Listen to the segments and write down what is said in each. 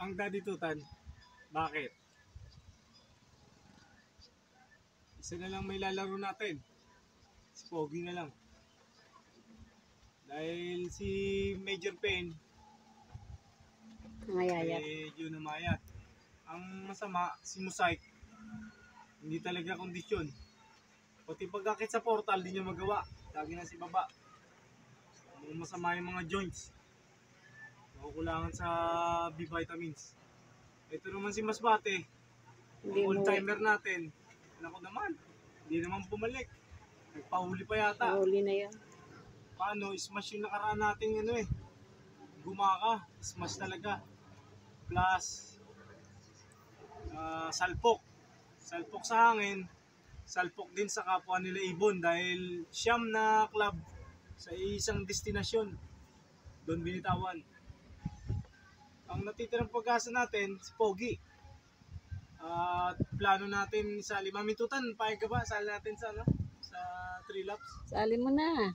ang Daddy Tutan. Bakit? Isa na lang may lalaro natin. Si Pogi na lang. Dahil si Major Pain Ngayayat. medyo namayat. Ang masama, si Musaik, hindi talaga kondisyon. Pati pagkakit sa portal, di niya magawa. Lagi na si baba. Masama yung mga joints. Nakukulangan sa B vitamins. Ito naman si Masbate, ang old timer natin. Naku naman, hindi naman bumalik. Nagpahuli pa yata. Pahuli na yun. Paano, smash yung nakaraan natin gumaka, smash talaga. Plus, salpok. Salpok sa hangin, salpok din sa kapwa nila Ibon dahil siyam na club sa isang destinasyon. Doon binitawan. Ang natitirang pag-asa natin, si Pogi. At plano natin sa Mami Tutan, payag ka ba? Sali natin sa 3 laps. Sali mo na.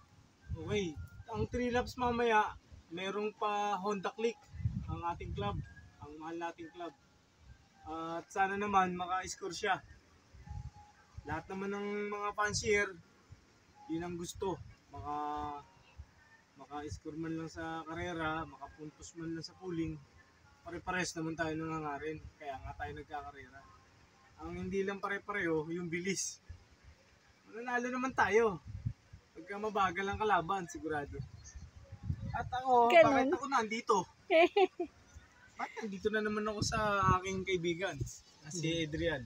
Okay. Ang 3 laps mamaya, merong pa Honda Click ang ating club. Ang mahal nating club. At sana naman maka-score siya. Lahat naman ng mga fancier, yun ang gusto. Maka-score man lang sa karera, makapuntos man lang sa pooling. Pare-pares naman tayo nangangarin. Kaya nga tayo nagkakarera. Ang hindi lang pare-pareho, yung bilis. Mananalo naman tayo. Pagka mabagal ang kalaban, sigurado. At ako, bakit ako nandito? Bakit nandito na naman ako sa aking kaibigan, si Adrian.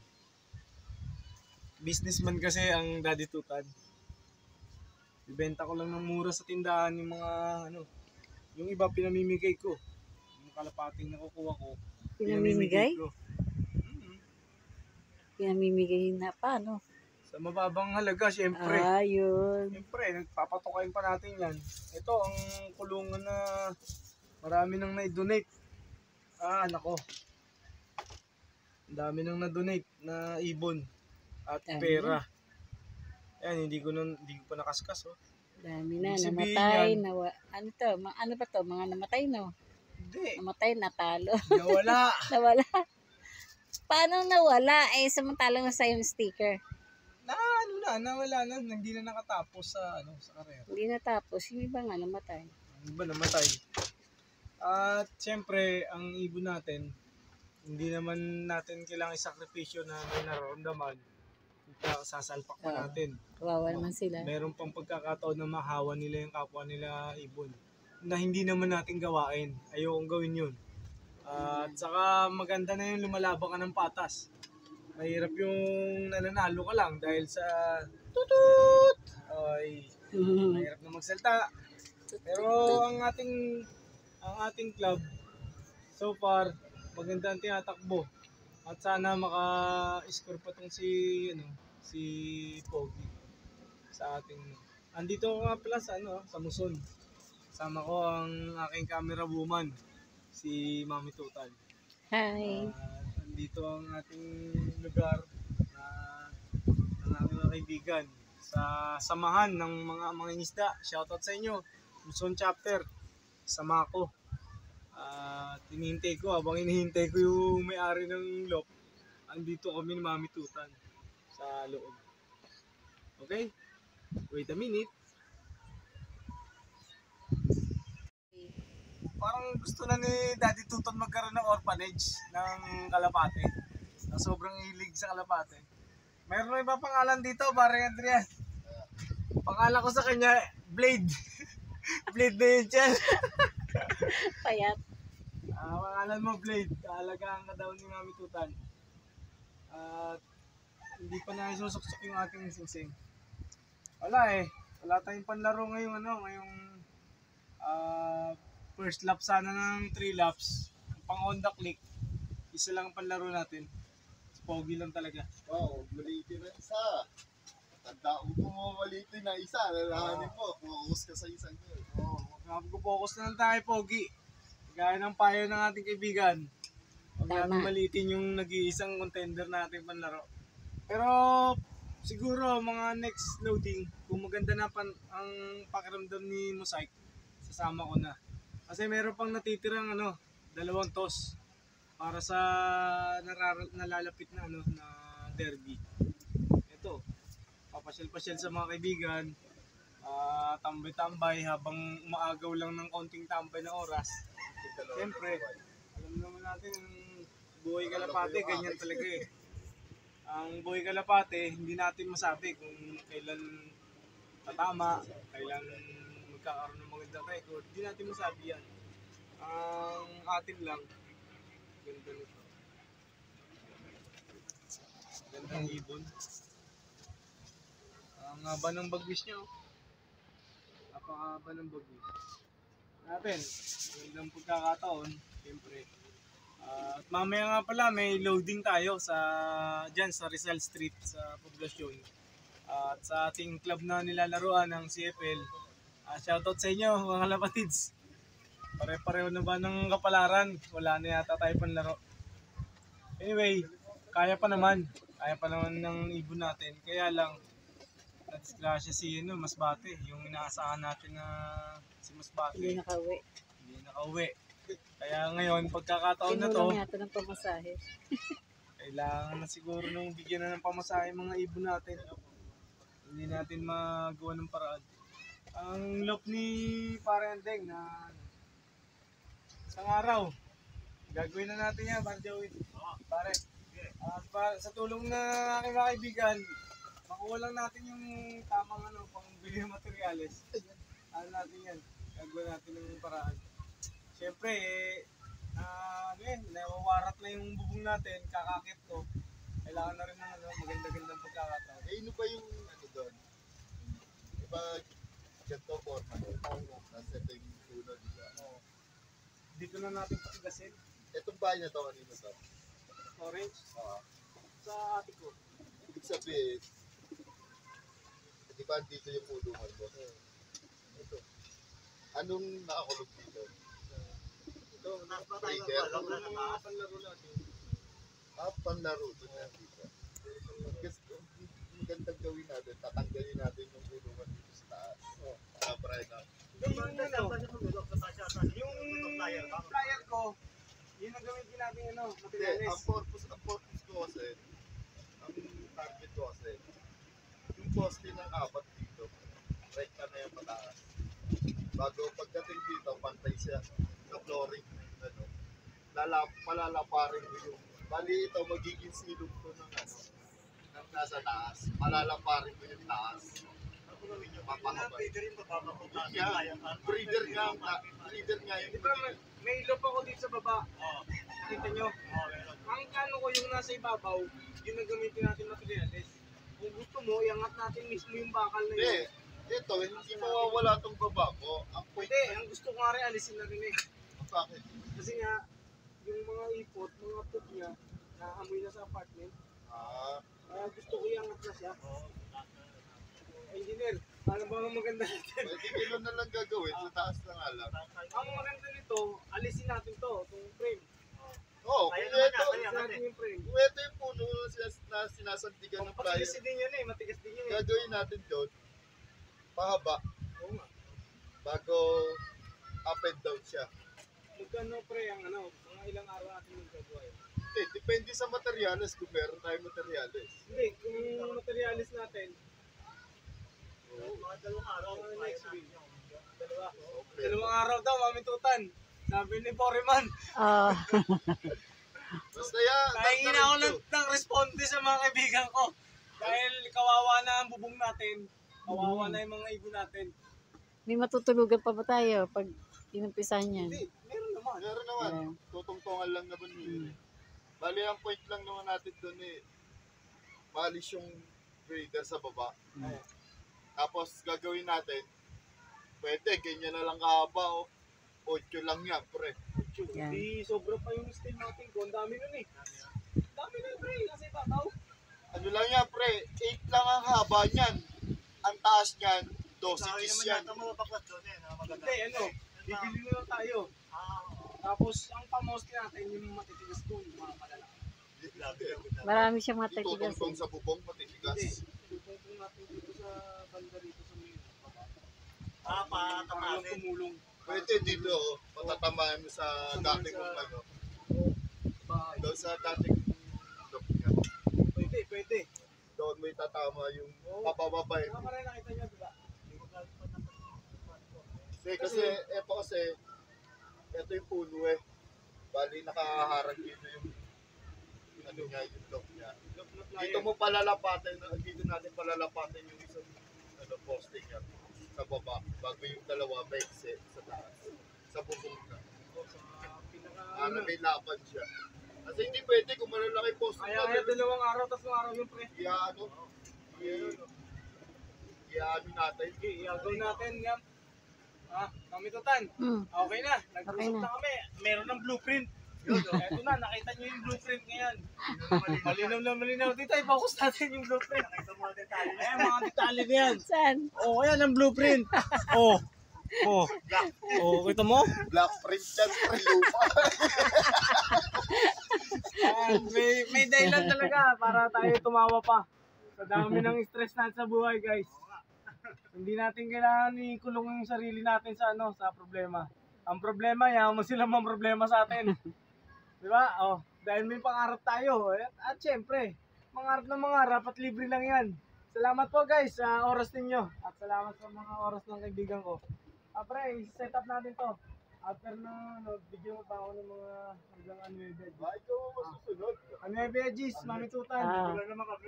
Businessman kasi ang Daddy Tutan. Ibenta ko lang ng mura sa tindahan yung mga yung iba pinamimigay ko. Yung kalapating nakukuha ko, Pinamimigay? ko. Pinamimigay na paano? Sa mababang halaga, syempre. Yun. Siyempre, nagpapatukain pa natin yan. Ito ang kulungan na marami nang na-donate. Nako. Ang dami nang na-donate na ibon at pera. Yan, hindi ko pa nakaskas. Dami na, Ibig namatay. sabihin Ano ba to? Mga namatay, no? Hindi. Namatay, natalo. Nawala. Nawala. Paano nawala? Samantalang nasa yung sticker. Nawala na. Hindi na nakatapos sa karera. Hindi natapos. Yung iba nga namatay. Yung iba namatay. At siyempre, ang ibon natin, hindi naman natin kailangang isakripisyo na may nararamdaman. Sasalpak pa natin. Kawawa naman sila. Meron pang pagkakataon na mahawa nila yung kapwa nila ibon na hindi naman natin gawain. Ayokong gawin yun. At saka maganda na yung lumalaban ka ng patas. Mahirap yung nananalo ka lang dahil sa tutut. Ay, mahirap na magsalta. Pero ang ating club so far maganda ang tinatakbo. At sana maka-score pa tong si Pogi sa ating. Andito ko nga pala sa Muson. Sama ko ang aking camera woman, si Mami Tutan. Hi. Andito ang ating lugar ng aking mga kaibigan sa samahan ng mga isda. Shoutout sa inyo, Muson chapter. Sama ko. Hinihintay ko, habang hinihintay ko yung may-ari ng lop, andito kami ni Mami Tutan sa loob. Okay? Wait a minute. Parang gusto na ni Daddy Tutan magkaroon ng orphanage ng kalapate. Na sobrang hilig sa kalapate. Mayroon na iba pangalan dito, parang Adrian. Pangalan ko sa kanya, Blade. Blade na yun dyan. Payat. Pangalan mo, Blade. Kaalagaan ka daw ni Mami Tutan. At hindi pa na isusuksok yung ating singsing. Wala tayong panlaro ngayong first lap sana ng 3 laps. Pang Honda Click. Isa lang ang panlaro natin. Pogi lang talaga. Oo, malitin na isa. Tandaan mo malitin na isa. Lalahanin mo, focus ka sa isang yun. Mag-focus na lang tayo, Pogi. Gaya ng payo ng ating kaibigan. Huwag natin malitin yung nag-iisang contender natin panlaro. Pero siguro mga next loading, kung maganda na ang pakiramdam ni Musaik, sasama ko na. Kasi meron pang natitirang 2 toss. para sa nalalapit na ano na derby. Ito, papasyal-pasyal sa mga kaibigan, tambay-tambay habang umaagaw lang ng konting tambay na oras. Siyempre, alam naman natin ang buhay kalapate, ganyan talaga eh. Ang buhay kalapate, hindi natin masabi kung kailan tatama, kailan magkakaroon ng magandang record. Hindi natin masabi yan. Ang atin lang, ganda nito. Gandang ibon. Ang haba ng bagwis niya. Napakahaba ng bagwis. Natin, gandang pagkakataon, siyempre. At mamaya nga pala may loading tayo dyan sa Rizal Street sa poblasyon. At sa ating club na nilalaruan ng CFL. Shoutout sa inyo mga kalapatids. Pare-pareho na ba ng kapalaran? Wala na yata tayo panlaro. Anyway, kaya pa naman. Kaya pa naman ng ibon natin. Kaya lang, na-disgrasya si Masbate. Yung inaasahan natin na si Masbate. Hindi nakauwi. Hindi nakauwi. Kaya ngayon, pagkakataon na to, Kinulang yata ng pamasahe. kailangan na siguro nung bigyan na ng pamasahe mga ibon natin. Hindi natin magawa ng paraan. Ang loop ni Parendeng na isang araw, gagawin na natin yan, Pare Joey. Pare, sa tulong na aking mga kaibigan, makuha lang natin yung tamang pang bili ng materyales. Ano natin yan, gagawin natin ng paraan. Siyempre, nawawarat na yung bubong natin, kakakit ko. Kailangan na rin ng maganda-gandang pagkakataon. Eh, ano ba yung doon? Diba, ganito forma doon? Nasa ito yung puno, diba? Dito na natin patigasin. Itong bahay na to, kanino to? Orange. Sa ate ko. Ibig sabihin, di ba dito yung pulungan mo? Ito. Anong nakakulog dito? Ito, breeder. Panlaro natin. Panlaro doon na dito. Kasi magandang gawin natin, tatanggalin natin yung pulungan dito sa taas. Para na. Yung flyer ko, yun ang gamitin natin Hindi, materials. ang purpose ko kasi, ang target ko kasi, yung poste ng apat dito, rekta na yung mataas. Bago pagdating dito, pantay siya sa flooring. Ano, palalaparin mo yung, bali ito, magiging silog ko ng ng nasa taas. Palalaparin mo yung taas. Papahaba. Breeder nga Di yung ba may loop ako dito sa baba? Nakita nyo? Ang kano ko yung nasa ibabaw, yun ang gamitin natin materials. Kung gusto mo, iangat natin mismo yung bakal na Hindi. yun. Ito, hindi mawawala itong baba mo. Ang point Hindi, ang gusto ko nga rin alisin na rin eh. bakit? Kasi nga, yung mga ipot, mga poop niya, naamoy na sa apartment. Kaya gusto ko iangat na siya. Engineer, paano ba ang maganda natin? Pwede gano'n na lang gagawin, sa taas na nga lang. Ang maganda nito, alisin natin to, itong frame. Oo, Alisin natin yung frame. kung ito yung puno na sinasantigan ng flyer, Matigas din yun eh, matigas din yun eh. gagawin natin doon, pahaba, Oo nga. bago up and down siya. Magkano pre ang mga ilang araw natin yung gagawa yun? Depende sa materyales, kung meron tayong materyales. Hindi, kung materialis natin, Oo. next week. Dalawang araw daw, mamintutan. Sabi ni Foreman. Basta yan. Nahingi na ako ng responde sa mga kaibigan ko. Dahil kawawa na ang bubong natin. Kawawa na yung mga ibon natin. May matutulugan pa ba tayo pag inumpisahan yan? Hindi, meron naman. Meron naman. Tutungtungan lang naman yun. Bali, ang point lang naman natin doon maalis yung breeder sa baba. Tapos gagawin natin, pwede, ganyan na lang kahaba o 8 lang yan, pre. Yan. Hindi sobra pa yung style natin ko. Ang dami nun eh. Dami nun pre, kasi babaw. Ano lang yan, pre, 8 lang ang haba niyan. Ang taas niyan, 12 is yan. Hindi, bibili na lang tayo. Tapos, ang pamoste natin, yung matitigas doon, yung mga malala. Marami siyang matigas. Itutungtong sa bubong, matitigas. Tutungtong natin dito sa banda rito sa Mayo. Para Para lang tumulong. Pwede dito, patatamaan mo sa dati kong Ba, Doon sa dating look niya. Pwede. Doon may tatama yung pabababa eh. Tama rin nakita nyo, diba? Kasi ito yung puno eh. Bali nakaharang dito yung ano niya, yung lock niya. Dito mo palalapatin, dito natin palalapatin yung isang poste niya sa baba, bago yung dalawa maigsi sa taas, sa bubong na. Para may laban siya. Kasi hindi pwede kung malalaki poste Kaya dalawang araw, tapos ng araw yung pre. Iyaano natin. Iagaw natin yan. Kami tutan. Okay na. Nag-usap na kami. Meron ng blueprint. Eto na, nakita nyo yung blueprint ngayon. Malinaw. Dito, i-focus natin yung blueprint. Ayan, mga detalye na yan. Saan? Ayan ang blueprint. Kita mo? Black print yan, lupa. May dahilan talaga para tayo tumawa pa. Sa dami ng stress natin sa buhay, guys. Hindi natin kailangan ikulong yung sarili natin sa sa problema. Ang problema, yaman sila mang problema sa atin. Di ba? Dahil may pangarap tayo. At syempre, mangarap at libre lang yan. Salamat po guys sa oras ninyo. At salamat sa mga oras ng kaibigan ko. Pre, set up natin to. After na video mo pa ako ng mga hanggang Anuebe. Ikaw masusunod. Anuebe Gis, Mami Tutan. Nandito lang naman kami.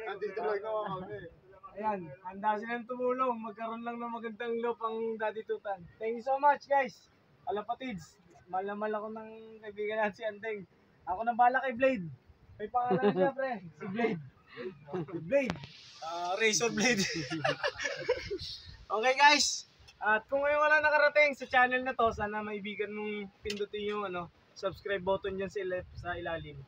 Ayan, handa silang tumulong. Magkaroon lang ng magandang loop ang Daddy Tutan. Thank you so much guys. Kalapatids, malamal ako ng kaibigan natin si Andeng. Ako nang bala kay Blade. May pangalan siya pre, si Blade. Blade. Razor Blade. Okay guys. At kung ngayon wala nakarating sa channel na to, sana maibigan mong pindutin yung subscribe button dyan sa ilalim.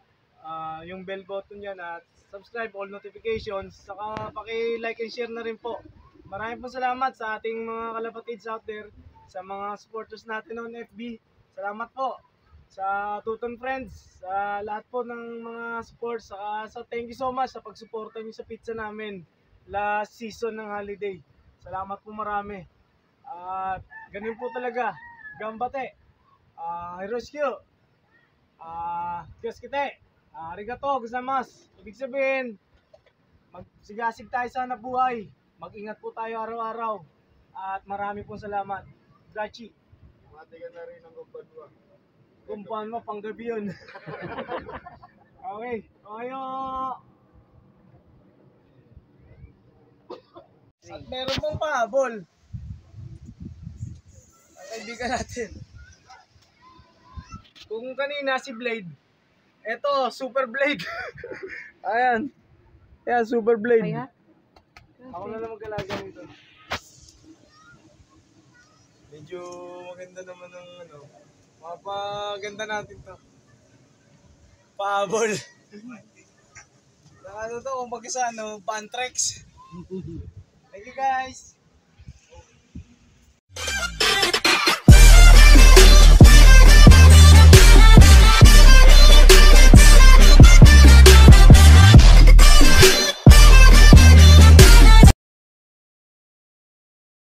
Yung bell button yan at subscribe, all notifications, saka paki-like and share na rin po. Maraming po salamat sa ating mga kalapatids out there, sa mga supporters natin on FB. Salamat po sa Tuton Friends, sa lahat po ng mga support, saka thank you so much sa pagsuporta niyo sa pizza namin last season ng holiday. Salamat po marami. At ganun po talaga. Gambate. Hiroshikyo. Kyoskite. Arigato gozaimasu. Ibig sabihin, magsigasig tayo sa hanap buhay. Mag-ingat po tayo araw-araw. At marami pong salamat. Grachi. Mati ka na rin ng gumbanwa. Gumbanwa, panggabi yun. Okay. Ayo. At meron pong pahabol. Ang kaibigan natin. Kung kanina si Blade, eto, Super Blade. Ayan. Ayan, Super Blade. Kaya? Ako na lang mag-alaga nito. Medyo maganda naman ng mapaganda natin to. Pahabol. Ano to, kung mag-isa, Pantrex. Thank you guys.